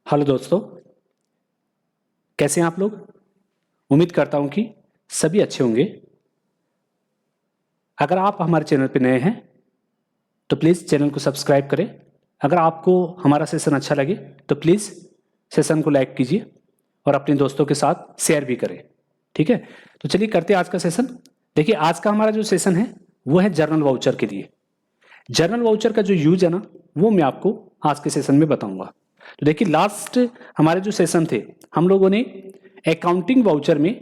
Hello दोस्तों, कैसे हैं आप लोग। उम्मीद करता हूं कि सभी अच्छे होंगे। अगर आप हमारे चैनल पर नए हैं तो प्लीज़ चैनल को सब्सक्राइब करें। अगर आपको हमारा सेशन अच्छा लगे तो प्लीज़ सेशन को लाइक कीजिए और अपने दोस्तों के साथ शेयर भी करें। ठीक है, तो चलिए करते हैं आज का सेशन। देखिए, आज का हमारा जो सेशन है वो है जर्नल वाउचर के लिए। जर्नल वाउचर का जो यूज है ना, वो मैं आपको आज के सेशन में बताऊंगा। तो देखिए, लास्ट हमारे जो सेशन थे, हम लोगों ने अकाउंटिंग वाउचर में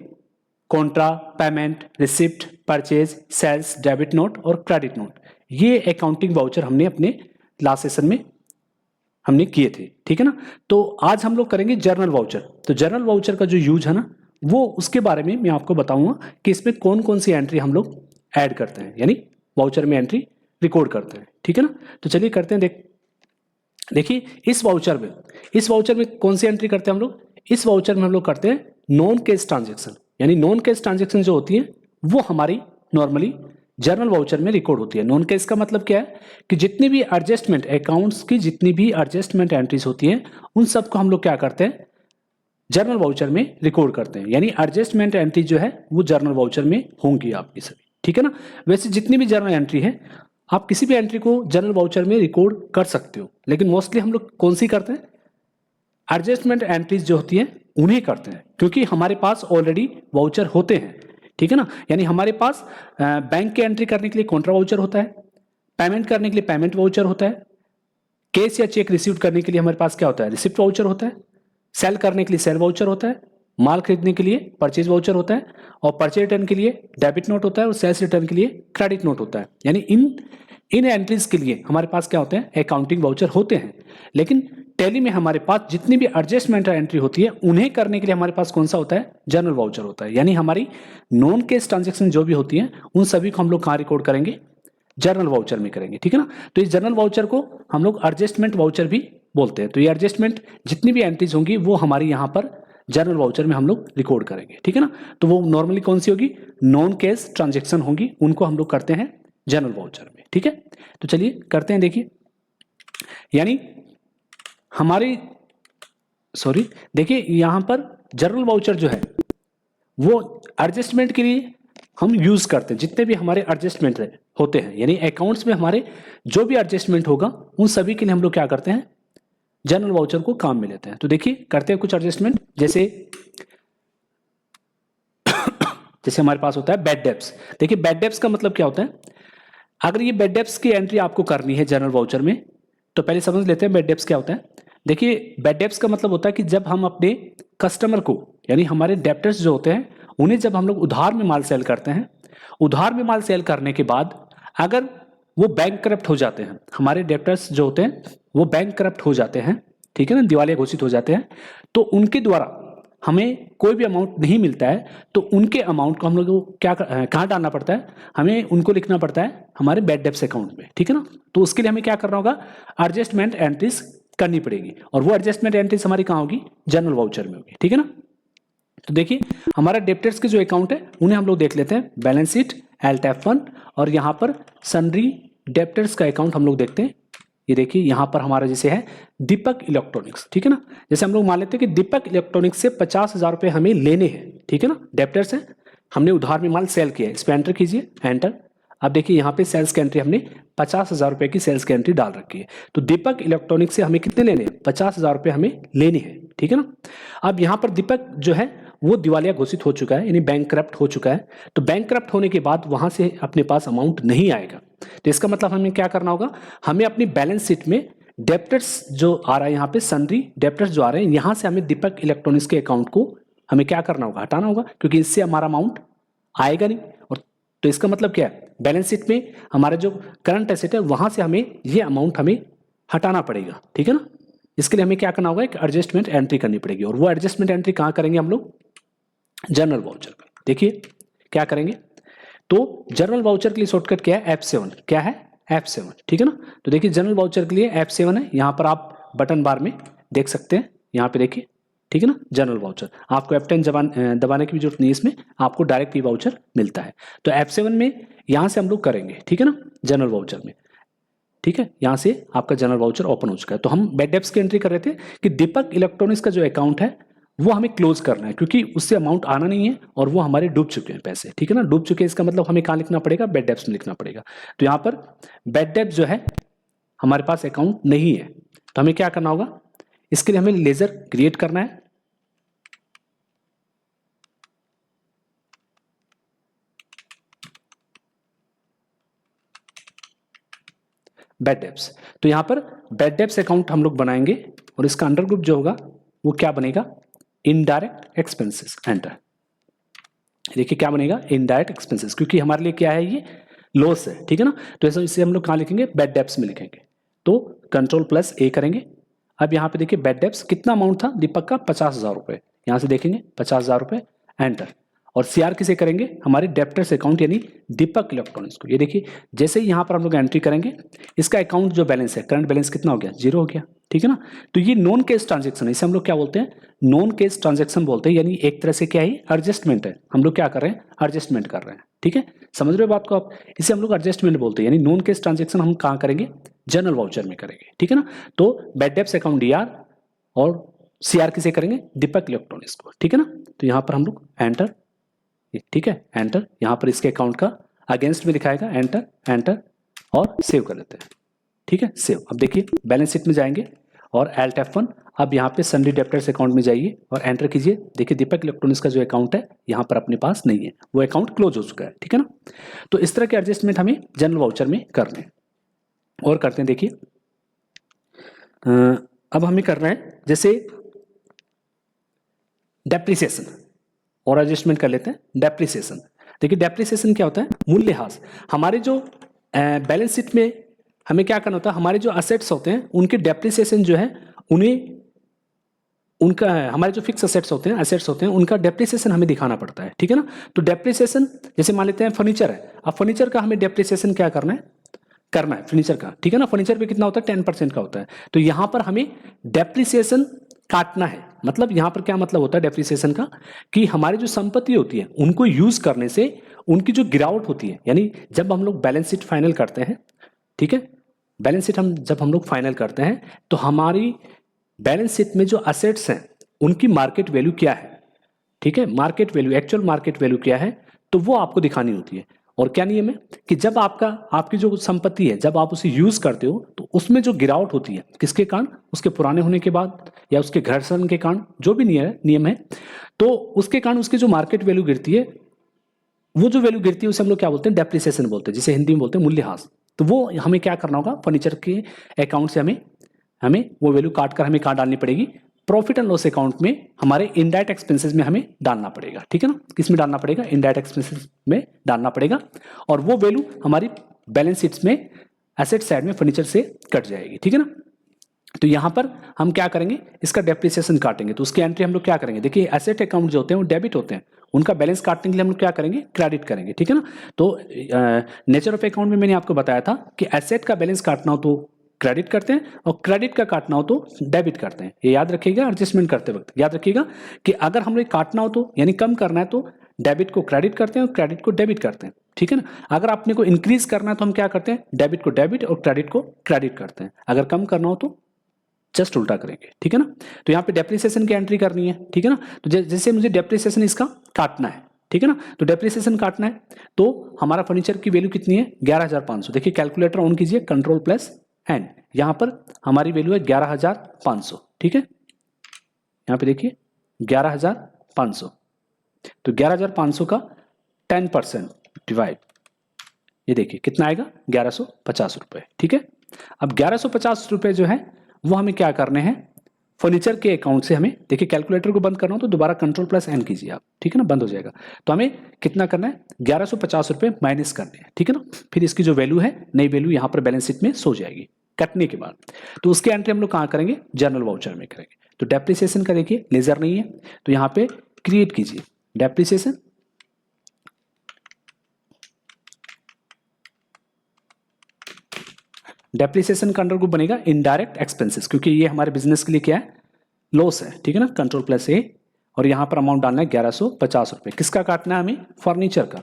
contra, payment, receipt, purchase, sales, debit note और क्रेडिट नोट, ये अकाउंटिंग वाउचर हमने अपने लास्ट सेशन में हमने किए थे। ठीक है ना। तो आज हम लोग करेंगे जर्नल वाउचर। तो जर्नल वाउचर का जो यूज है ना, वो उसके बारे में मैं आपको बताऊंगा कि इसमें कौन कौन सी एंट्री हम लोग ऐड करते हैं, यानी वाउचर में एंट्री रिकॉर्ड करते हैं। ठीक है ना। तो चलिए करते हैं। देखिए, इस वाउचर में कौन सी एंट्री करते हैं हम लोग। इस वाउचर में हम लोग करते हैं नॉन कैश ट्रांजेक्शन, यानी नॉन कैश ट्रांजेक्शन जो होती है वो हमारी नॉर्मली जर्नल वाउचर में रिकॉर्ड होती है। नॉन कैश का मतलब क्या है कि जितनी भी एडजस्टमेंट अकाउंट्स की जितनी भी एडजस्टमेंट एंट्रीज होती हैं, उन सबको हम लोग क्या करते हैं, जर्नल वाउचर में रिकॉर्ड करते हैं। यानी एडजस्टमेंट एंट्री जो है वो जर्नल वाउचर में होंगी आपकी सभी। ठीक है ना। वैसे जितनी भी जर्नल एंट्री है, आप किसी भी एंट्री को जर्नल वाउचर में रिकॉर्ड कर सकते हो, लेकिन मोस्टली हम लोग कौन सी करते हैं, एडजस्टमेंट एंट्रीज जो होती हैं उन्हें करते हैं, क्योंकि हमारे पास ऑलरेडी वाउचर होते हैं। ठीक है ना। यानी हमारे पास बैंक की एंट्री करने के लिए कॉन्ट्रा वाउचर होता है, पेमेंट करने के लिए पेमेंट वाउचर होता है, कैश या चेक रिसीव करने के लिए हमारे पास क्या होता है, रिसिप्ट वाउचर होता है, सेल करने के लिए सेल वाउचर होता है, माल खरीदने के लिए परचेज वाउचर होता है, और परचेज रिटर्न के लिए डेबिट नोट होता है, और सेल्स रिटर्न के लिए क्रेडिट नोट होता है। यानी इन एंट्रीज के लिए हमारे पास क्या होते हैं, अकाउंटिंग वाउचर होते हैं। लेकिन टैली में हमारे पास जितनी भी एडजस्टमेंट एंट्री होती है उन्हें करने के लिए हमारे पास कौन सा होता है, जर्नल वाउचर होता है। यानी हमारी नॉन कैश ट्रांजेक्शन जो भी होती है उन सभी को हम लोग कहाँ रिकॉर्ड करेंगे, जर्नल वाउचर में करेंगे। ठीक है ना। तो इस जर्नल वाउचर को हम लोग एडजस्टमेंट वाउचर भी बोलते हैं। तो ये एडजस्टमेंट जितनी भी एंट्रीज होंगी वो हमारी यहाँ पर जर्नल वाउचर में हम लोग रिकॉर्ड करेंगे। ठीक है ना। तो वो नॉर्मली कौन सी होगी, नॉन कैश ट्रांजेक्शन होंगी, उनको हम लोग करते हैं जर्नल वाउचर में। ठीक है, तो चलिए करते हैं। देखिए, यानी हमारी देखिए यहां पर जर्नल वाउचर जो है वो एडजस्टमेंट के लिए हम यूज करते हैं। जितने भी हमारे एडजस्टमेंट होते हैं, यानी अकाउंट्स में हमारे जो भी एडजस्टमेंट होगा उन सभी के लिए हम लोग क्या करते हैं, जर्नल वाउचर को काम में लेते हैं। तो देखिए करते हैं कुछ एडजस्टमेंट। जैसे हमारे पास होता है बैड डेब्ट्स। देखिए बैड डेब्ट्स का मतलब क्या होता है, अगर ये बैड डेब्ट्स की एंट्री आपको करनी है जर्नल वाउचर में, तो पहले समझ लेते हैं बैड डेब्ट्स क्या होता है। देखिए, बैड डेब्ट्स का मतलब होता है कि जब हम अपने कस्टमर को, यानी हमारे डेप्टर्स जो होते हैं, उन्हें जब हम लोग उधार में माल सेल करते हैं, उधार में माल सेल करने के बाद अगर वो बैंक करप्ट हो जाते हैं, हमारे डेप्टर्स जो होते हैं वो बैंक करप्ट हो जाते हैं, ठीक है ना, दिवालिया घोषित हो जाते हैं, तो उनके द्वारा हमें कोई भी अमाउंट नहीं मिलता है, तो उनके अमाउंट को हम लोग को क्या कहाँ डालना पड़ता है, हमें उनको लिखना पड़ता है हमारे बैड डेब्ट्स अकाउंट में। ठीक है ना। तो उसके लिए हमें क्या करना होगा, एडजस्टमेंट एंट्रीज करनी पड़ेगी, और वो एडजस्टमेंट एंट्रीज हमारी कहाँ होगी, जर्नल वाउचर में होगी। ठीक है ना। तो देखिए हमारा डेप्टर्स के जो अकाउंट है उन्हें हम लोग देख लेते हैं, बैलेंस शीट LTF1, और यहाँ पर सन्ड्री डेप्टर्स का अकाउंट हम लोग देखते हैं। ये देखिए यहाँ पर हमारा जैसे है दीपक इलेक्ट्रॉनिक्स। ठीक है ना। जैसे हम लोग मान लेते हैं कि दीपक इलेक्ट्रॉनिक्स से 50,000 रुपये हमें लेने हैं। ठीक है ना, डेप्टर्स है, हमने उधार में माल सेल किया है। इस पर एंटर कीजिए, एंटर। अब देखिए यहाँ पे सेल्स की एंट्री हमने 50,000 रुपये की सेल्स की एंट्री डाल रखी है। तो दीपक इलेक्ट्रॉनिक्स से हमें कितने लेने हैं, 50,000 रुपये हमें लेने हैं। ठीक है ना। अब यहाँ पर दीपक जो है वो दिवालिया घोषित हो चुका है, यानी बैंक करप्ट हो चुका है। तो बैंक करप्ट होने के बाद वहां से अपने पास अमाउंट नहीं आएगा। तो इसका मतलब हमें क्या करना होगा, हमें अपनी बैलेंस शीट में डेप्टर्स जो आ रहा है, यहाँ पे सन्ड्री डेप्टर्स जो आ रहे हैं, यहाँ से हमें दीपक इलेक्ट्रॉनिक्स के अकाउंट को हमें क्या करना होगा, हटाना होगा, क्योंकि इससे हमारा अमाउंट आएगा नहीं। और तो इसका मतलब क्या है, बैलेंस शीट में हमारा जो करंट एसेट है वहां से हमें ये अमाउंट हमें हटाना पड़ेगा। ठीक है ना। इसके लिए हमें क्या करना होगा, एक एडजस्टमेंट एंट्री करनी पड़ेगी, और वो एडजस्टमेंट एंट्री कहाँ करेंगे हम लोग, जर्नल वाउचर। देखिए क्या करेंगे, तो जर्नल वाउचर के लिए शॉर्टकट क्या है, F7। क्या है, F7। ठीक है ना। तो देखिए जर्नल वाउचर के लिए F7 है, यहाँ पर आप बटन बार में देख सकते हैं, यहाँ पे देखिए। ठीक है ना, जर्नल वाउचर आपको F10 दबाने की भी जरूरत नहीं है, इसमें आपको डायरेक्ट ही वाउचर मिलता है। तो F7 में यहाँ से हम लोग करेंगे। ठीक है ना, जर्नल वाउचर में। ठीक है, यहाँ से आपका जनरल वाउचर ओपन हो चुका है। तो हम बैड डेब्ट्स की एंट्री कर रहे थे कि दीपक इलेक्ट्रॉनिक्स का जो अकाउंट है वो हमें क्लोज करना है, क्योंकि उससे अमाउंट आना नहीं है और वो हमारे डूब चुके हैं पैसे, ठीक है ना। डूब चुके हैं इसका मतलब हमें कहाँ लिखना पड़ेगा, बैड डेब्ट्स में लिखना पड़ेगा। तो यहाँ पर बैड डेब्ट जो है हमारे पास अकाउंट नहीं है, तो हमें क्या करना होगा, इसके लिए हमें लेजर क्रिएट करना है। बैड डेब्ट्स, तो यहां पर बैड डेब्ट्स अकाउंट हम लोग बनाएंगे और इसका अंडर ग्रुप जो होगा वो क्या बनेगा, इनडायरेक्ट एक्सपेंसेस। एंटर। देखिए क्या बनेगा, इनडायरेक्ट एक्सपेंसेस, क्योंकि हमारे लिए क्या है, ये लॉस है, ठीक है ना। तो ऐसा इसे हम लोग कहाँ लिखेंगे, बैड डेब्ट्स में लिखेंगे। तो कंट्रोल+A करेंगे। अब यहाँ पे देखिए बैड डेब्ट्स कितना अमाउंट था दीपक का, 50,000 रुपये। यहाँ से देखेंगे 50,000 रुपये, एंटर। और CR किसे करेंगे, हमारे डेप्टर्स अकाउंट यानी दीपक इलेक्ट्रॉनिक्स को। ये देखिए जैसे ही यहाँ पर हम लोग एंट्री करेंगे, इसका अकाउंट जो बैलेंस है, करंट बैलेंस कितना हो गया, 0 हो गया, ठीक है ना। तो ये नॉन कैश ट्रांजेक्शन है, इसे हम लोग क्या बोलते हैं, नॉन कैश ट्रांजेक्शन बोलते हैं, यानी एक तरह से क्या है, एडजस्टमेंट है। हम लोग क्या कर रहे हैं, एडजस्टमेंट कर रहे हैं, ठीक है, समझ रहे हो बात को आप। इसे हम लोग एडजस्टमेंट बोलते हैं, यानी नॉन कैश ट्रांजेक्शन हम कहाँ करेंगे, जनरल वाउचर में करेंगे, ठीक है ना। तो बैड डेब्ट्स अकाउंट DR और CR किसे करेंगे, दीपक इलेक्ट्रॉनिक्स को, ठीक है ना। तो यहाँ पर हम लोग एंटर, ठीक है, एंटर। यहाँ पर इसके अकाउंट का अगेंस्ट में दिखाएगा, एंटर एंटर, और सेव कर लेते हैं, ठीक है, सेव। अब देखिए बैलेंस शीट में जाएंगे और Alt F1, अब यहाँ पे सन्डी डेप्टर्स अकाउंट में जाइए और एंटर कीजिए। देखिए दीपक इलेक्ट्रॉनिक्स का जो अकाउंट है यहाँ पर अपने पास नहीं है, वो अकाउंट क्लोज हो चुका है, ठीक है ना। तो इस तरह के एडजस्टमेंट हमें जनरल वाउचर में करने हैं और करते हैं। देखिए अब हमें करना है जैसे डेप्रिसिएशन, और एडजस्टमेंट कर लेते हैं डेप्रिसिएशन। देखिए डेप्रिसिएशन क्या होता है, मूल्यह्रास। हमारे जो बैलेंस शीट में हमें क्या करना होता है, हमारे जो असेट्स होते हैं उनके डेप्रिसिएशन जो है, उन्हें उनका हमारे जो फिक्स असेट्स होते हैं, असेट्स होते हैं, उनका डेप्रिसिएशन हमें दिखाना पड़ता है, ठीक है ना। तो डेप्रिसिएशन जैसे मान लेते हैं फर्नीचर है, अब फर्नीचर का हमें डेप्रिसिएशन क्या करना है फर्नीचर का, ठीक है ना। फर्नीचर पे कितना होता है, 10% का होता है। तो यहां पर हमें डेप्रिसिएशन काटना है। मतलब यहां पर क्या मतलब होता है डेप्रिसिएशन का, कि हमारी जो संपत्ति होती है उनको यूज करने से उनकी जो गिरावट होती है, यानी जब हम लोग बैलेंस शीट फाइनल करते हैं, ठीक है, बैलेंस शीट जब हम लोग फाइनल करते हैं तो हमारी बैलेंस शीट में जो असेट्स हैं उनकी मार्केट वैल्यू क्या है, ठीक है, market value, actual market value क्या है, तो वो आपको दिखानी होती है। और क्या नियम है कि जब आपकी जो संपत्ति है, जब आप उसे यूज करते हो तो उसमें जो गिरावट होती है, किसके कारण, उसके पुराने होने के बाद या उसके घर्षण के कारण, जो भी नियम है, तो उसके कारण उसकी जो मार्केट वैल्यू गिरती है, वो जो वैल्यू गिरती है उसे हम लोग क्या बोलते हैं, डेप्रिसिएशन बोलते हैं, जिसे हिंदी में बोलते हैं मूल्यह्रास। तो वो हमें क्या करना होगा, फर्नीचर के अकाउंट से हमें वो वैल्यू काट कर हमें कहाँ डालनी पड़ेगी, प्रॉफिट एंड लॉस अकाउंट में, हमारे इनडायरेक्ट एक्सपेंसेस में हमें डालना पड़ेगा, ठीक है ना। किस में डालना पड़ेगा, इनडायरेक्ट एक्सपेंसेस में डालना पड़ेगा, और वो वैल्यू हमारी बैलेंस शीट्स में एसेट साइड में फर्नीचर से कट जाएगी, ठीक है ना। तो यहां पर हम क्या करेंगे, इसका डेप्रिसिएशन काटेंगे। तो उसकी एंट्री हम लोग क्या करेंगे, देखिए एसेट अकाउंट जो होते हैं वो डेबिट होते हैं, उनका बैलेंस काटने के लिए हम लोग क्या करेंगे, क्रेडिट करेंगे, ठीक है ना। तो नेचर ऑफ अकाउंट में मैंने आपको बताया था कि एसेट का बैलेंस काटना हो तो क्रेडिट करते हैं और क्रेडिट का काटना हो तो डेबिट करते हैं। ये याद रखिएगा, एडजस्टमेंट करते वक्त याद रखिएगा कि अगर हमें काटना हो तो यानी कम करना है तो डेबिट को क्रेडिट करते हैं और क्रेडिट को डेबिट करते हैं, ठीक है ना। अगर अपने को इंक्रीज करना है तो हम क्या करते हैं, डेबिट को डेबिट और क्रेडिट को क्रेडिट करते हैं। अगर कम करना हो तो जस्ट उल्टा करेंगे, ठीक है ना। तो यहाँ पे डेप्रिसिएशन की एंट्री करनी है, ठीक है ना। तो जैसे मुझे डेप्रिसिएशन इसका काटना है, ठीक है ना, तो डेप्रिसिएशन काटना है तो हमारा फर्नीचर की वैल्यू कितनी है, 11,500। देखिए कैलकुलेटर ऑन कीजिए, कंट्रोल+N, यहाँ पर हमारी वैल्यू है 11,500, ठीक है। यहाँ पे देखिए 11,500, तो 11,500 का 10% डिवाइड, ये देखिए कितना आएगा, 1,150 रुपये, ठीक है। अब 1,150 रुपये जो है वो हमें क्या करने हैं, फर्नीचर के अकाउंट से हमें, देखिए कैलकुलेटर को बंद करना हो तो दोबारा कंट्रोल+N कीजिए आप, ठीक है ना, बंद हो जाएगा। तो हमें कितना करना है, 1,150 रुपये माइनस करने हैं, ठीक है ना। फिर इसकी जो वैल्यू है, नई वैल्यू यहाँ पर बैलेंस शीट में सो जाएगी कटने के बाद। तो उसकी एंट्री हम लोग कहाँ करेंगे, जनरल वाउचर में करेंगे। तो डेप्रिसिएशन का देखिए लेजर नहीं है, तो यहाँ पे क्रिएट कीजिए डेप्रिसिएशन, डेप्रिसिएशन का अंडर ग्रुप बनेगा इनडायरेक्ट एक्सपेंसेस, क्योंकि ये हमारे बिजनेस के लिए क्या है, लॉस है, ठीक है ना। कंट्रोल+A, और यहाँ पर अमाउंट डालना है 1,150 रुपये। किसका काटना है हमें, फर्नीचर का,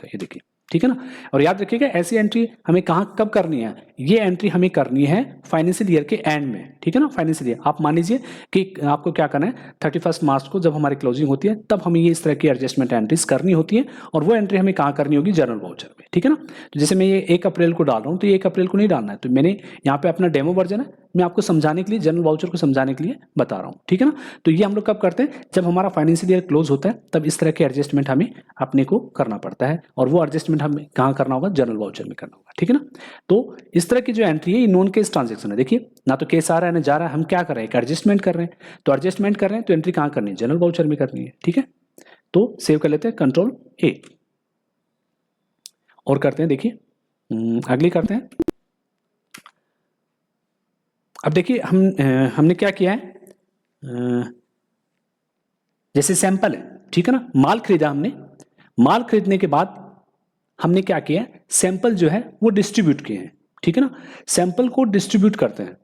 ये देखिए ठीक है ना। और याद रखिएगा ऐसी एंट्री हमें कहाँ कब करनी है, ये एंट्री हमें करनी है फाइनेंशियल ईयर के एंड में, ठीक है ना। फाइनेंशियल ईयर आप मान लीजिए कि आपको क्या करना है 31 मार्च को जब हमारी क्लोजिंग होती है तब हमें ये इस तरह की एडजस्टमेंट एंट्रीज करनी होती है, और वो एंट्री हमें कहाँ करनी होगी, जनरल वाउचर में, ठीक है ना। तो जैसे मैं ये 1 अप्रैल को डाल रहा हूँ तो ये 1 अप्रैल को नहीं डालना है, तो मैंने यहाँ पे अपना डेमो वर्जन है, मैं आपको समझाने के लिए, जनरल वाउचर को समझाने के लिए बता रहा हूँ, ठीक है ना। तो ये हम लोग कब करते हैं, जब हमारा फाइनेंशियल ईयर क्लोज होता है तब इस तरह के एडजस्टमेंट हमें अपने को करना पड़ता है, और वो एडजस्टमेंट हमें कहाँ करना होगा, जनरल वाउचर में करना होगा, ठीक है ना। तो इस तरह की जो एंट्री है ये नॉन केस ट्रांजेक्शन है। देखिए ना तो केस आ रहा है ना जा रहा है, हम क्या कर रहे हैं, एक एडजस्टमेंट कर रहे हैं, तो एडजस्टमेंट कर रहे हैं तो एंट्री कहाँ करनी है, जनरल वाउचर में करनी है, ठीक है। तो सेव कर लेते हैं कंट्रोल ए और करते हैं, देखिए अगली करते हैं। अब देखिए हमने क्या किया है, जैसे सैंपल है, ठीक है ना, माल खरीदा हमने, माल खरीदने के बाद हमने क्या किया है, सैंपल जो है वो डिस्ट्रीब्यूट किए हैं, ठीक है ना। सैंपल को डिस्ट्रीब्यूट करते हैं,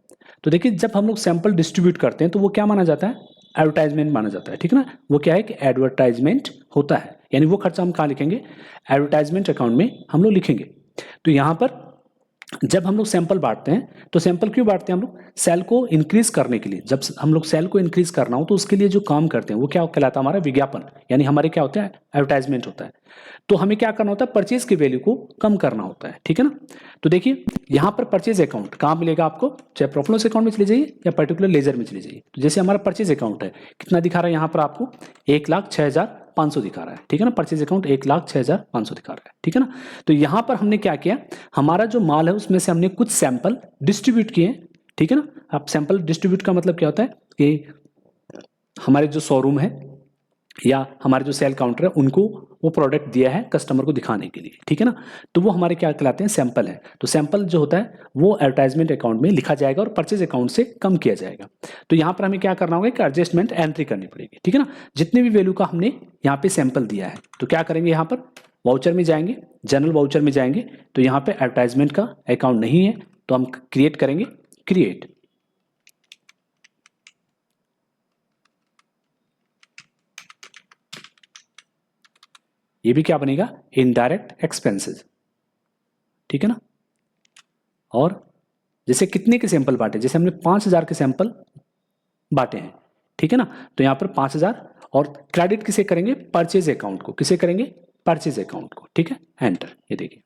तो देखिए जब हम लोग सैंपल डिस्ट्रीब्यूट करते हैं तो वो क्या माना जाता है, एडवर्टाइजमेंट माना जाता है, ठीक है ना। वो क्या है कि एडवर्टाइजमेंट होता है, यानी वो खर्चा हम कहाँ लिखेंगे, एडवर्टाइजमेंट अकाउंट में हम लोग लिखेंगे। तो यहाँ पर जब हम लोग सैंपल बांटते हैं तो सैंपल क्यों बांटते हैं हम लोग, सेल को इंक्रीज करने के लिए। जब हम लोग सेल को इंक्रीज करना हो तो उसके लिए जो काम करते हैं वो क्या कहलाता है, हमारा विज्ञापन, यानी हमारे क्या होता है, एडवर्टाइजमेंट होता है। तो हमें क्या करना होता है, परचेज की वैल्यू को कम करना होता है, ठीक है ना। तो देखिए यहाँ पर परचेज अकाउंट कहाँ मिलेगा आपको, चाहे प्रॉफिट लॉस अकाउंट में चले जाइए या पर्टिकुलर लेजर में चले जाइए। तो जैसे हमारा परचेज अकाउंट है, कितना दिखा रहा है यहाँ पर आपको, 1,06,500 दिखा रहा है, ठीक है ना। परचेज अकाउंट 1,06,500 दिखा रहा है, ठीक है ना। तो यहाँ पर हमने क्या किया, हमारा जो माल है उसमें से हमने कुछ सैंपल डिस्ट्रीब्यूट किए, ठीक है ना। अब सैंपल डिस्ट्रीब्यूट का मतलब क्या होता है कि हमारे जो शोरूम है या हमारे जो सेल काउंटर है उनको वो प्रोडक्ट दिया है कस्टमर को दिखाने के लिए, ठीक है ना। तो वो हमारे क्या कहलाते हैं, सैंपल है। तो सैंपल जो होता है वो एडवर्टाइजमेंट अकाउंट में लिखा जाएगा और परचेज अकाउंट से कम किया जाएगा। तो यहाँ पर हमें क्या करना होगा कि एडजस्टमेंट एंट्री करनी पड़ेगी, ठीक है ना। जितने भी वैल्यू का हमने यहाँ पे सैंपल दिया है तो क्या करेंगे, यहाँ पर वाउचर में जाएंगे, जनरल वाउचर में जाएंगे, तो यहाँ पे एडवर्टाइजमेंट का अकाउंट नहीं है तो हम क्रिएट करेंगे, क्रिएट। ये भी क्या बनेगा, इनडायरेक्ट एक्सपेंसेस, ठीक है ना। और जैसे कितने के सैंपल बांटे, जैसे हमने 5,000 के सैंपल बांटे हैं, ठीक है ना। तो यहाँ पर 5,000 और क्रेडिट किसे करेंगे, परचेज अकाउंट को, किसे करेंगे, परचेज अकाउंट को, ठीक है। एंटर। ये देखिए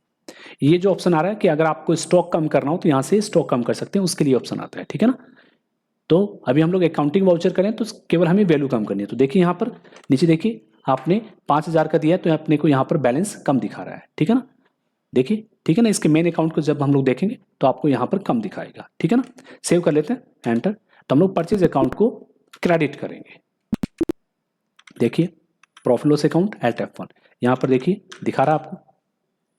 ये जो ऑप्शन आ रहा है कि अगर आपको स्टॉक कम करना हो तो यहाँ से स्टॉक कम कर सकते हैं, उसके लिए ऑप्शन आता है, ठीक है ना। तो अभी हम लोग अकाउंटिंग वाउचर करें तो केवल हमें वैल्यू कम करनी है। तो देखिए यहाँ पर नीचे देखिए आपने 5,000 का दिया है तो अपने को यहाँ पर बैलेंस कम दिखा रहा है, ठीक है ना। देखिए ठीक है ना, इसके मेन अकाउंट को जब हम लोग देखेंगे तो आपको यहाँ पर कम दिखाएगा, ठीक है ना। सेव कर लेते हैं, एंटर। तो हम लोग परचेज अकाउंट को क्रेडिट करेंगे। देखिए profit loss account eight F1 यहाँ पर देखिए दिखा रहा है आपको,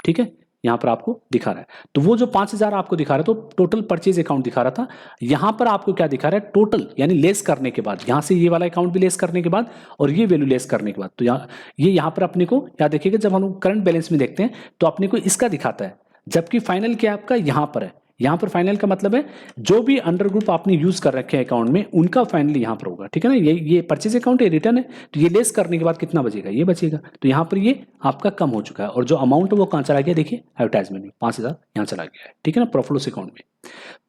ठीक है, यहाँ पर आपको दिखा रहा है। तो वो जो 5,000 आपको दिखा रहा है तो टोटल परचेज अकाउंट दिखा रहा था, यहाँ पर आपको क्या दिखा रहा है, टोटल यानी लेस करने के बाद, यहाँ से ये वाला अकाउंट भी लेस करने के बाद और ये वैल्यू लेस करने के बाद, तो यहाँ पर अपने को याद देखिएगा जब हम लोग करंट बैलेंस में देखते हैं तो अपने को इसका दिखाता है, जबकि फाइनल क्या आपका यहाँ पर है। यहाँ पर फाइनल का मतलब है जो भी अंडर ग्रुप आपने यूज कर रखे हैं अकाउंट में उनका फाइनल यहाँ पर होगा, ठीक है ना। ये परचेज अकाउंट है, रिटर्न है, तो ये लेस करने के बाद कितना बचेगा, ये बचेगा। तो यहाँ पर ये आपका कम हो चुका है और जो अमाउंट है वो कहाँ चला गया, देखिए एडवर्टाइजमेंट में 5,000 यहाँ चला गया है, ठीक है ना। प्रॉफिट लॉस अकाउंट में,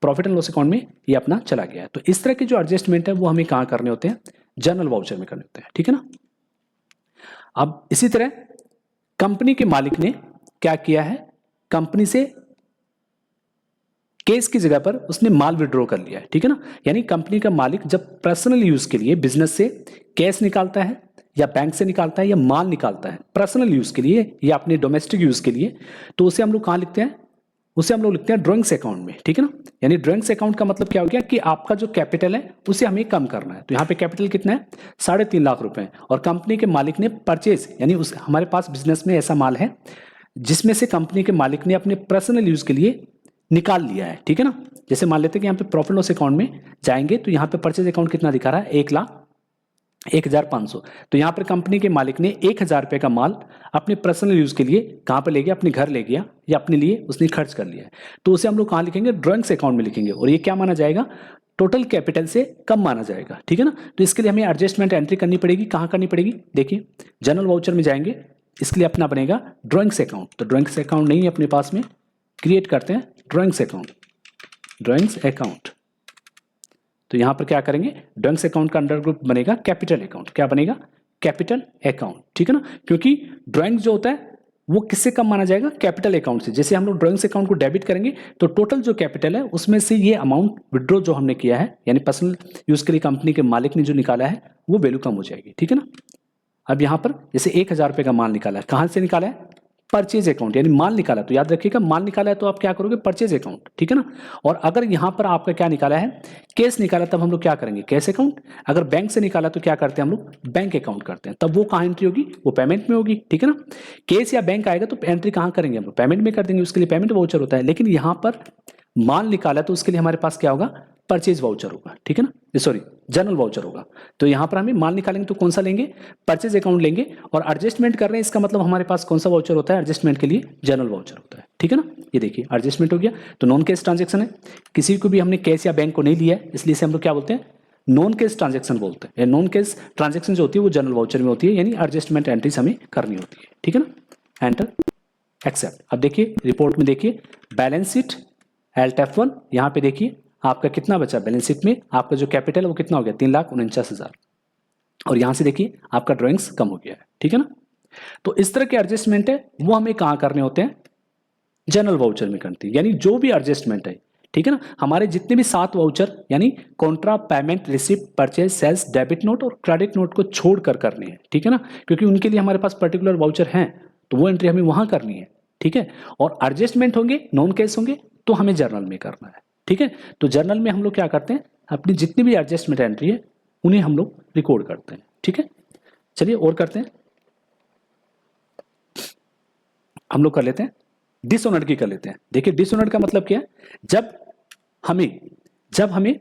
प्रॉफिट एंड लॉस अकाउंट में ये अपना चला गया है। तो इस तरह के जो एडजस्टमेंट है वो हमें कहाँ करने होते हैं, जनरल वाउचर में करने होते हैं, ठीक है ना। अब इसी तरह कंपनी के मालिक ने क्या किया है, कंपनी से केस की जगह पर उसने माल विड्रॉ कर लिया है, ठीक है ना। यानी कंपनी का मालिक जब पर्सनल यूज के लिए बिजनेस से कैश निकालता है या बैंक से निकालता है या माल निकालता है पर्सनल यूज के लिए या अपने डोमेस्टिक यूज के लिए, तो उसे हम लोग कहाँ लिखते हैं, उसे हम लोग लिखते हैं ड्रॉइंग्स अकाउंट में, ठीक है ना। यानी ड्रॉइंग्स अकाउंट का मतलब क्या हो गया कि आपका जो कैपिटल है उसे हमें कम करना है। तो यहाँ पे कैपिटल कितना है, 3.5 लाख रुपए, और कंपनी के मालिक ने परचेज यानी उस हमारे पास बिजनेस में ऐसा माल है जिसमें से कंपनी के मालिक ने अपने पर्सनल यूज के लिए निकाल लिया है, ठीक है ना। जैसे मान लेते हैं कि यहाँ पे प्रॉफिट लॉस अकाउंट में जाएंगे तो यहाँ पे परचेज अकाउंट कितना दिखा रहा है, 1,01,500। तो यहाँ पर कंपनी के मालिक ने 1,000 रुपये का माल अपने पर्सनल यूज के लिए कहाँ पे ले गया, अपने घर ले गया या अपने लिए उसने खर्च कर लिया है। तो उसे हम लोग कहाँ लिखेंगे, ड्रॉइंग्स अकाउंट में लिखेंगे, और ये क्या माना जाएगा, टोटल कैपिटल से कम माना जाएगा, ठीक है ना। तो इसके लिए हमें एडजस्टमेंट एंट्री करनी पड़ेगी, कहाँ करनी पड़ेगी, देखिए जनरल वाउचर में जाएंगे, इसके लिए अपना बनेगा ड्राइंग्स अकाउंट। तो ड्राइंग्स अकाउंट नहीं है अपने पास में, क्रिएट करते हैं ड्राइंग्स अकाउंट, ड्राइंग्स अकाउंट। तो यहां पर क्या करेंगे, ड्राइंग्स अकाउंट का अंडर ग्रुप बनेगा कैपिटल अकाउंट। क्या बनेगा, कैपिटल अकाउंट, ठीक है ना, क्योंकि ड्राइंग्स जो होता है वो किससे कम माना जाएगा, कैपिटल अकाउंट से। जैसे हम लोग ड्राइंग्स अकाउंट को डेबिट करेंगे तो टोटल जो कैपिटल है उसमें से ये अमाउंट विड्रॉ जो हमने किया है, यानी पर्सनल यूज के लिए कंपनी के मालिक ने जो निकाला है वो वैल्यू कम हो जाएगी, ठीक है ना। अब यहाँ पर जैसे 1000 रुपये का माल निकाला है, कहाँ से निकाला है, परचेज अकाउंट, यानी माल निकाला। तो याद रखिएगा माल निकाला है तो आप क्या करोगे, परचेज अकाउंट, ठीक है ना। और अगर यहाँ पर आपका क्या निकाला है, कैश निकाला, तब हम लोग क्या करेंगे, कैश अकाउंट। अगर बैंक से निकाला तो क्या करते हैं हम लोग, बैंक अकाउंट करते हैं। तब वो कहाँ एंट्री होगी, वो पेमेंट में होगी, ठीक है ना। कैश या बैंक आएगा तो एंट्री कहाँ करेंगे हम लोग, पेमेंट में कर देंगे, उसके लिए पेमेंट वाउचर होता है। लेकिन यहाँ पर माल निकाला तो उसके लिए हमारे पास क्या होगा, परचेज वाउचर होगा, ठीक है ना, सॉरी जनरल वाउचर होगा। तो यहाँ पर हमें माल निकालेंगे तो कौन सा लेंगे, परचेज अकाउंट लेंगे। और एडजस्टमेंट कर रहे हैं, इसका मतलब हमारे पास कौन सा वाउचर होता है, एडजस्टमेंट के लिए जनरल वाउचर होता है, ठीक है ना। ये देखिए एडजस्टमेंट हो गया। तो नॉन कैश ट्रांजेक्शन है, किसी को भी हमने कैश या बैंक को नहीं लिया है, इसलिए से हम लोग क्या बोलते हैं, नॉन कैश ट्रांजेक्शन बोलते हैं। नॉन कैश ट्रांजेक्शन जो होती है वो जनरल वाउचर में होती है, यानी एडजस्टमेंट एंट्रीज हमें करनी होती है, ठीक है ना। Enter, accept. अब देखिए रिपोर्ट में देखिए बैलेंस शीट एल्ट F1, यहाँ पे देखिए आपका कितना बचा बैलेंस शीट में, आपका जो कैपिटल है वो कितना हो गया, 3,49,000। और यहाँ से देखिए आपका ड्राइंग्स कम हो गया है, ठीक है ना। तो इस तरह के एडजस्टमेंट है वो हमें कहाँ करने होते हैं, जनरल वाउचर में करती है। यानी जो भी एडजस्टमेंट है, ठीक है ना, हमारे जितने भी 7 वाउचर यानी contra, payment, receipt, purchase, sales, debit note और क्रेडिट नोट को छोड़कर करनी है, ठीक है ना, क्योंकि उनके लिए हमारे पास पर्टिकुलर वाउचर हैं तो वो एंट्री हमें वहां करनी है, ठीक है। और एडजस्टमेंट होंगे, नॉन कैश होंगे तो हमें जर्नल में करना है, ठीक है। तो जर्नल में हम लोग क्या करते हैं, अपनी जितनी भी एडजस्टमेंट एंट्री है उन्हें हम लोग रिकॉर्ड करते हैं, ठीक है। चलिए और करते हैं, हम लोग कर लेते हैं डिसऑनर्ड की कर लेते हैं। देखिए डिसऑनर्ड का मतलब क्या है, जब हमें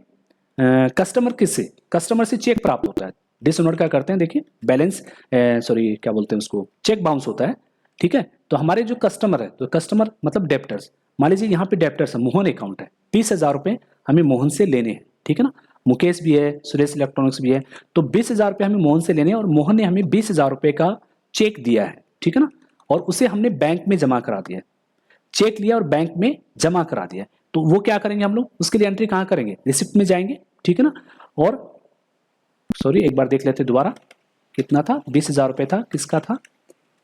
कस्टमर से चेक प्राप्त होता है। डिसऑनर्ड क्या करते हैं, देखिए बैलेंस क्या बोलते हैं उसको, चेक बाउंस होता है, ठीक है। तो हमारे जो कस्टमर है, तो कस्टमर मतलब डेप्टर्स, मान लीजिए यहाँ पे डेप्टर्स है, मोहन अकाउंट है, 20,000 रुपये हमें मोहन से लेने हैं, ठीक है ना। मुकेश भी है, सुरेश इलेक्ट्रॉनिक्स भी है, तो 20,000 रुपये हमें मोहन से लेने हैं और मोहन ने हमें 20,000 रुपये का चेक दिया है, ठीक है ना, और उसे हमने बैंक में जमा करा दिया, चेक लिया और बैंक में जमा करा दिया। तो वो क्या करेंगे हम लोग, उसके लिए एंट्री कहाँ करेंगे, रिसिप्ट में जाएंगे, ठीक है ना। और एक बार देख लेते दोबारा, कितना था, 20,000 रुपये था, किसका था,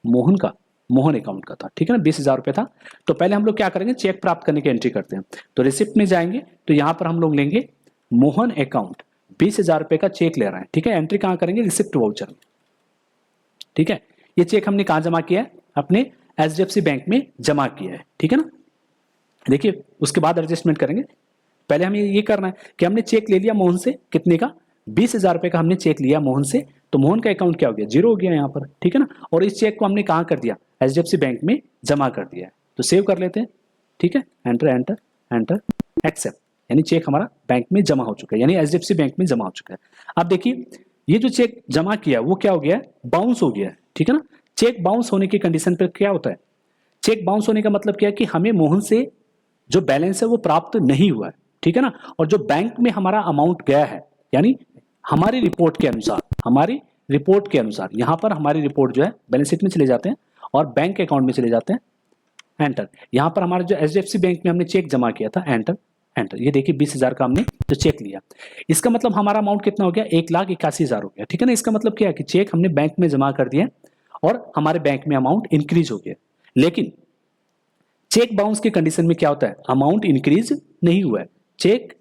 मोहन का, मोहन अकाउंट का था, ठीक है ना, 20,000 रुपये था। तो पहले हम लोग क्या करेंगे, चेक प्राप्त करने की एंट्री करते हैं। तो रिसिप्ट में जाएंगे तो यहाँ पर हम लोग लेंगे मोहन अकाउंट, 20,000 रुपये का चेक ले रहा है, ठीक है। एंट्री कहाँ करेंगे, रिसिप्ट वाउचर में, ठीक है। ये चेक हमने कहाँ जमा किया है, अपने HDFC बैंक में जमा किया है, ठीक है ना। देखिए उसके बाद एडजस्टमेंट करेंगे। पहले हमें ये करना है कि हमने चेक ले लिया मोहन से, कितने का, 20,000 रुपये का हमने चेक लिया मोहन से, तो मोहन का अकाउंट क्या हो गया, 0 हो गया यहाँ पर, ठीक है ना। और इस चेक को हमने कहाँ कर दिया, HDFC बैंक में जमा कर दिया है। तो सेव कर लेते हैं, ठीक है, एंटर एंटर एंटर, एक्सेप्ट, यानी चेक हमारा बैंक में जमा हो चुका है, यानी HDFC बैंक में जमा हो चुका है। अब देखिए ये जो चेक जमा किया वो क्या हो गया, बाउंस हो गया है, ठीक है ना। चेक बाउंस होने की कंडीशन पर क्या होता है, चेक बाउंस होने का मतलब क्या है कि हमें मोहन से जो बैलेंस है वो प्राप्त नहीं हुआ है, ठीक है ना। और जो बैंक में हमारा अमाउंट गया है, यानी हमारी रिपोर्ट के अनुसार यहां पर हमारी रिपोर्ट जो है बैलेंस शीट में चले जाते हैं और बैंक अकाउंट में चले जाते हैं, एंटर। यहां पर हमारा जो HDFC बैंक में हमने चेक जमा किया था, एंटर एंटर। ये देखिए 20,000 का हमने जो चेक लिया, इसका मतलब हमारा अमाउंट कितना हो गया, 1,81,000 हो गया, ठीक है ना। इसका मतलब क्या है कि चेक हमने बैंक में जमा कर दिया और हमारे बैंक में अमाउंट इंक्रीज हो गया। लेकिन चेक बाउंस की कंडीशन में क्या होता है, अमाउंट इंक्रीज नहीं हुआ है, चेक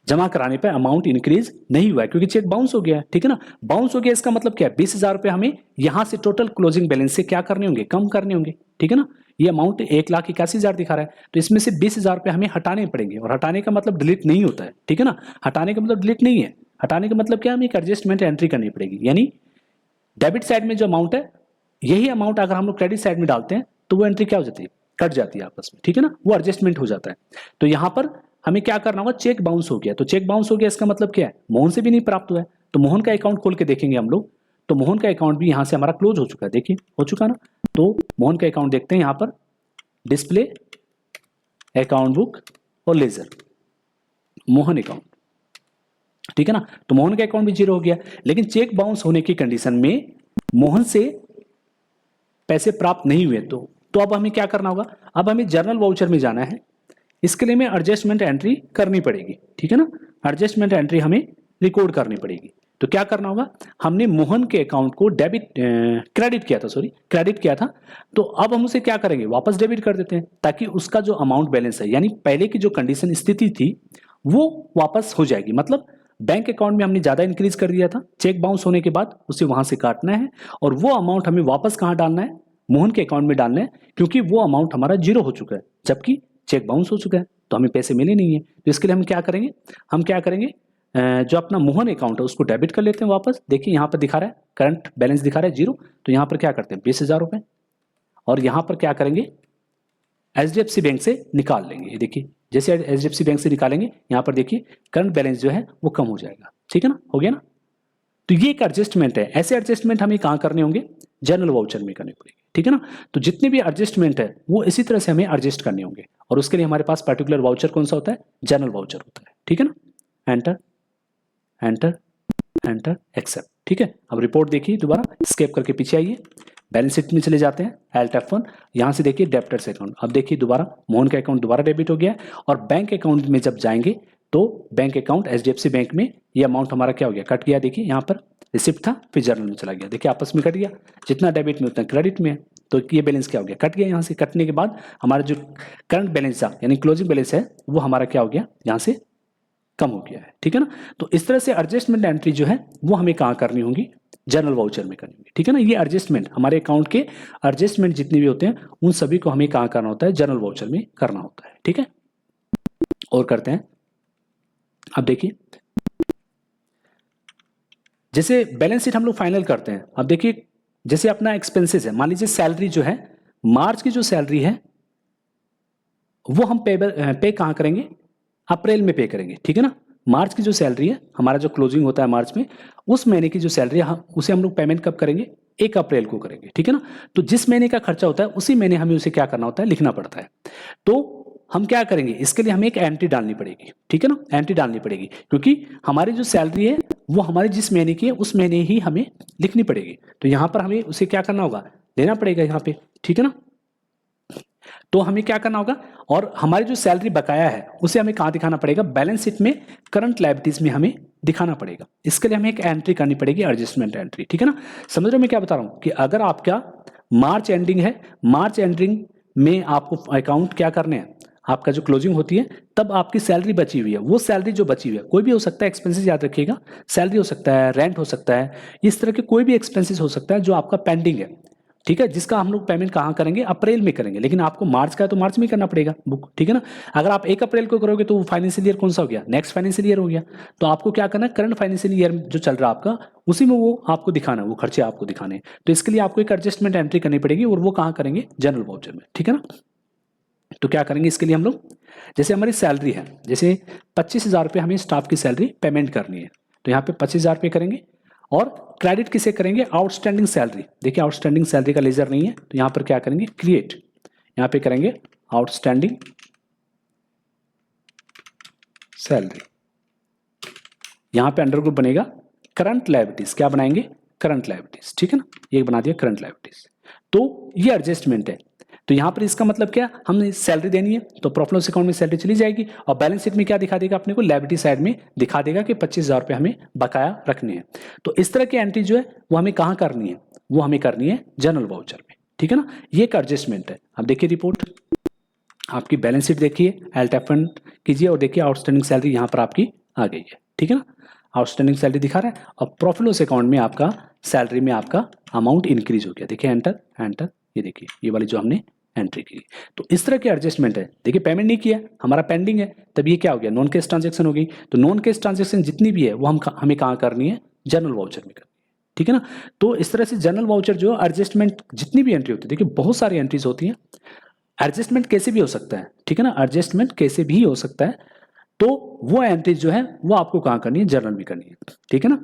जमा कराने पे अमाउंट इंक्रीज नहीं हुआ है क्योंकि चेक बाउंस हो गया है, ठीक है ना। बाउंस हो गया इसका मतलब क्या है, 20,000 रुपये हमें यहां से टोटल क्लोजिंग बैलेंस से क्या करने होंगे, कम करने होंगे, ठीक है ना। ये अमाउंट 1,81,000 दिखा रहा है, तो इसमें से 20,000 रुपये हमें हटाने पड़ेंगे। और हटाने का मतलब डिलीट नहीं होता है, ठीक है ना, हटाने का मतलब डिलीट नहीं है, हटाने का मतलब क्या, हमें एक एडजस्टमेंट एंट्री करनी पड़ेगी। यानी डेबिट साइड में जो अमाउंट है, यही अमाउंट अगर हम लोग क्रेडिट साइड में डालते हैं तो वो एंट्री क्या हो जाती है, कट जाती है आपस में, ठीक है ना, वो एडजस्टमेंट हो जाता है। तो यहां पर हमें क्या करना होगा, चेक बाउंस हो गया, तो चेक बाउंस हो गया इसका मतलब क्या है, मोहन से भी नहीं प्राप्त हुआ है। तो मोहन का अकाउंट खोल के देखेंगे हम लोग, तो मोहन का अकाउंट भी यहां से हमारा क्लोज हो चुका है, देखिए हो चुका ना। तो मोहन का अकाउंट देखते हैं, यहां पर डिस्प्ले अकाउंट बुक और लेजर, मोहन अकाउंट, ठीक है ना। तो मोहन का अकाउंट भी 0 हो गया, लेकिन चेक बाउंस होने की कंडीशन में मोहन से पैसे प्राप्त नहीं हुए तो अब हमें क्या करना होगा, अब हमें जर्नल वाउचर में जाना है। इसके लिए हमें एडजस्टमेंट एंट्री करनी पड़ेगी, ठीक है ना, एडजस्टमेंट एंट्री हमें रिकॉर्ड करनी पड़ेगी। तो क्या करना होगा, हमने मोहन के अकाउंट को क्रेडिट किया था, तो अब हम उसे क्या करेंगे, वापस डेबिट कर देते हैं, ताकि उसका जो अमाउंट बैलेंस है, यानी पहले की जो कंडीशन स्थिति थी वो वापस हो जाएगी। मतलब बैंक अकाउंट में हमने ज्यादा इंक्रीज कर दिया था, चेक बाउंस होने के बाद उसे वहां से काटना है और वो अमाउंट हमें वापस कहाँ डालना है, मोहन के अकाउंट में डालना है, क्योंकि वो अमाउंट हमारा जीरो हो चुका है जबकि चेक बाउंस हो चुका है, तो हमें पैसे मिले नहीं है। तो इसके लिए हम क्या करेंगे, जो अपना मोहन अकाउंट है उसको डेबिट कर लेते हैं वापस। देखिए यहाँ पर दिखा रहा है करंट बैलेंस दिखा रहा है जीरो, तो यहाँ पर क्या करते हैं 20,000 रुपए, और यहाँ पर क्या करेंगे HDFC बैंक से निकाल लेंगे। ये देखिए जैसे HDFC बैंक से निकालेंगे यहाँ पर देखिए करंट बैलेंस जो है वो कम हो जाएगा, ठीक है ना, हो गया ना। तो ये एक एडजस्टमेंट है, ऐसे एडजस्टमेंट हमें कहाँ करने होंगे, जनरल वाउचर में करनी पड़ेगी, ठीक है ना। तो जितने भी एडजस्टमेंट है वो इसी तरह से हमें एडजस्ट करने होंगे, और उसके लिए हमारे पास पर्टिकुलर वाउचर कौन सा होता है, जनरल वाउचर होता है, ठीक है ना। एंटर एंटर एंटर एक्सेप्ट, ठीक है। अब रिपोर्ट देखिए, दोबारा स्केप करके पीछे आइए, बैलेंस शीट में चले जाते हैं, Alt F1, यहाँ से देखिए डेप्टर्स अकाउंट। अब देखिए दोबारा मोहन का अकाउंट दोबारा डेबिट हो गया, और बैंक अकाउंट में जब जाएंगे तो बैंक अकाउंट HDFC बैंक में ये अमाउंट हमारा क्या हो गया, कट गया। देखिए यहाँ पर रिसिप्ट था फिर जर्नल में चला गया, देखिए आपस में कट गया, जितना डेबिट में उतना क्रेडिट में है, तो ये बैलेंस क्या हो गया, कट गया। यहाँ से कटने के बाद हमारा जो करंट बैलेंस था यानी क्लोजिंग बैलेंस है वो हमारा क्या हो गया, यहाँ से कम हो गया है, ठीक है ना। तो इस तरह से एडजस्टमेंट एंट्री जो है वो हमें कहाँ करनी होगी, जनरल वाउचर में करनी होगी, ठीक है ना। ये एडजस्टमेंट हमारे अकाउंट के एडजस्टमेंट जितने भी होते हैं उन सभी को हमें कहाँ करना होता है, जनरल वाउचर में करना होता है, ठीक है। और करते हैं, अब देखिए जैसे बैलेंस शीट हम लोग फाइनल करते हैं। अब देखिए जैसे अपना एक्सपेंसेस है, मान लीजिए सैलरी जो है, मार्च की जो सैलरी है वो हम पे कहाँ करेंगे, अप्रैल में पे करेंगे, ठीक है ना। मार्च की जो सैलरी है, हमारा जो क्लोजिंग होता है मार्च में, उस महीने की जो सैलरी है उसे हम लोग पेमेंट कब करेंगे, 1 अप्रैल को करेंगे, ठीक है ना। तो जिस महीने का खर्चा होता है उसी महीने हमें उसे क्या करना होता है, लिखना पड़ता है। तो हम क्या करेंगे, इसके लिए हमें एक एंट्री डालनी पड़ेगी, ठीक है ना, एंट्री डालनी पड़ेगी, क्योंकि हमारी जो सैलरी है वो हमारी जिस महीने की है उस महीने ही हमें लिखनी पड़ेगी। तो यहाँ पर हमें उसे क्या करना होगा, लेना पड़ेगा यहाँ पे, ठीक है ना। तो हमें क्या करना होगा, और हमारी जो सैलरी बकाया है उसे हमें कहाँ दिखाना पड़ेगा, बैलेंस शीट में करंट लायबिलिटीज में हमें दिखाना पड़ेगा। इसके लिए हमें एक एंट्री करनी पड़ेगी, एडजस्टमेंट एंट्री, ठीक है ना। समझ रहे हो मैं क्या बता रहा हूँ, कि अगर आपका मार्च एंडिंग है, मार्च एंडिंग में आपको अकाउंट क्या करने हैं, आपका जो क्लोजिंग होती है तब आपकी सैलरी बची हुई है, वो सैलरी जो बची हुई है, कोई भी हो सकता है एक्सपेंसेस, याद रखिएगा, सैलरी हो सकता है, रेंट हो सकता है, इस तरह के कोई भी एक्सपेंसेस हो सकता है जो आपका पेंडिंग है, ठीक है, जिसका हम लोग पेमेंट कहाँ करेंगे, अप्रैल में करेंगे। लेकिन आपको मार्च का है तो मार्च में करना पड़ेगा बुक, ठीक है ना। अगर आप 1 अप्रैल को करोगे तो फाइनेंशियल ईयर कौन सा हो गया, नेक्स्ट फाइनेंशियल ईयर हो गया। तो आपको क्या करना है, करंट फाइनेंशियल ईयर जो चल रहा है आपका, उसी में वो आपको दिखाना है, वो खर्चे आपको दिखाने हैं। तो इसके लिए आपको एक एडजस्टमेंट एंट्री करनी पड़ेगी, और वो कहाँ करेंगे, जनरल वाउचर में, ठीक है ना। तो क्या करेंगे इसके लिए हम लोग, जैसे हमारी सैलरी है, जैसे 25,000 रुपये हमें स्टाफ की सैलरी पेमेंट करनी है, तो यहाँ पे 25,000 रुपये करेंगे। और क्रेडिट किसे करेंगे, आउटस्टैंडिंग सैलरी। देखिए आउटस्टैंडिंग सैलरी का लेजर नहीं है, तो यहाँ पर क्या करेंगे, क्रिएट, यहाँ पे करेंगे आउटस्टैंडिंग सैलरी। यहाँ पे अंडर ग्रुप बनेगा करंट लायबिलिटीज, क्या बनाएंगे, करंट लायबिलिटीज, ठीक है ना, ये बना दिया करंट लायबिलिटीज। तो ये एडजस्टमेंट है। तो यहाँ पर इसका मतलब क्या, हमने सैलरी देनी है तो प्रॉफिट लॉस अकाउंट में सैलरी चली जाएगी, और बैलेंस शीट में क्या दिखा देगा अपने को, लायबिलिटी साइड में दिखा देगा कि 25,000 रुपये हमें बकाया रखने हैं। तो इस तरह की एंट्री जो है वो हमें कहाँ करनी है, वो हमें करनी है जनरल वाउचर में, ठीक है ना। ये एक एडजस्टमेंट है। अब देखिए रिपोर्ट, आपकी बैलेंस शीट देखिए, Alt F1 कीजिए और देखिए आउटस्टैंडिंग सैलरी यहाँ पर आपकी आ गई है, ठीक है ना, आउटस्टैंडिंग सैलरी दिखा रहा है, और प्रॉफिट लॉस अकाउंट में आपका सैलरी में आपका अमाउंट इंक्रीज हो गया। देखिए एंटर एंटर, ये देखिए ये वाली जो हमने एंट्री की। तो इस तरह की एडजस्टमेंट है। देखिए पेमेंट नहीं किया, हमारा पेंडिंग है, तब ये क्या हो गया, नॉन कैश ट्रांजैक्शन हो गई। तो नॉन कैश ट्रांजैक्शन जितनी भी है वो हमें कहाँ करनी है, जनरल वाउचर में करनी है, ठीक है ना। तो इस तरह से जनरल वाउचर जो एडजस्टमेंट जितनी भी एंट्री होती है, देखिए बहुत सारी एंट्रीज होती हैं। एडजस्टमेंट कैसे भी हो सकता है, ठीक है ना, एडजस्टमेंट कैसे भी हो सकता है। तो वो एंट्रीज जो है वो आपको कहाँ करनी है, जनरल में करनी है, ठीक है ना।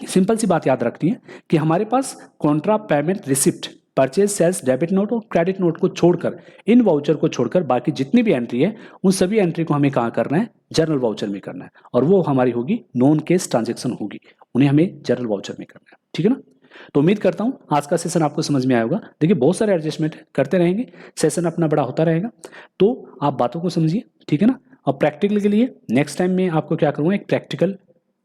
सिंपल सी बात याद रखनी है कि हमारे पास contra payment receipt, purchase, sales, debit note और क्रेडिट नोट को छोड़कर, इन वाउचर को छोड़कर बाकी जितनी भी एंट्री है उन सभी एंट्री को हमें कहाँ करना है, जनरल वाउचर में करना है, और वो हमारी होगी नॉन कैश ट्रांजैक्शन होगी, उन्हें हमें जनरल वाउचर में करना है, ठीक है ना। तो उम्मीद करता हूँ आज का सेशन आपको समझ में आया होगा। देखिए बहुत सारे एडजस्टमेंट करते रहेंगे, सेशन अपना बड़ा होता रहेगा, तो आप बातों को समझिए, ठीक है ना। और प्रैक्टिकल के लिए नेक्स्ट टाइम में आपको क्या करूँगा, एक प्रैक्टिकल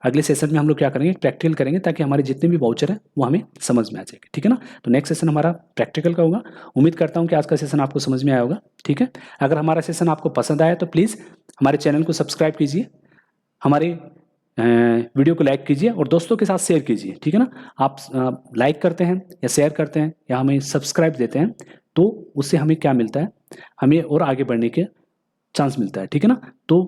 अगले सेशन में हम लोग क्या करेंगे, प्रैक्टिकल करेंगे, ताकि हमारे जितने भी वाउचर हैं वो हमें समझ में आ जाएगा, ठीक है ना। तो नेक्स्ट सेशन हमारा प्रैक्टिकल का होगा। उम्मीद करता हूँ कि आज का सेशन आपको समझ में आया होगा, ठीक है। अगर हमारा सेशन आपको पसंद आया तो प्लीज़ हमारे चैनल को सब्सक्राइब कीजिए, हमारे वीडियो को लाइक कीजिए और दोस्तों के साथ शेयर कीजिए, ठीक है ना। आप लाइक करते हैं या शेयर करते हैं या हमें सब्सक्राइब देते हैं तो उससे हमें क्या मिलता है, हमें और आगे बढ़ने के चांस मिलता है, ठीक है ना। तो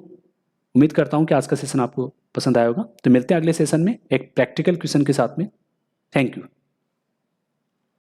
उम्मीद करता हूँ कि आज का सेशन आपको पसंद आया होगा। तो मिलते हैं अगले सेशन में एक प्रैक्टिकल क्वेश्चन के साथ में। Thank you.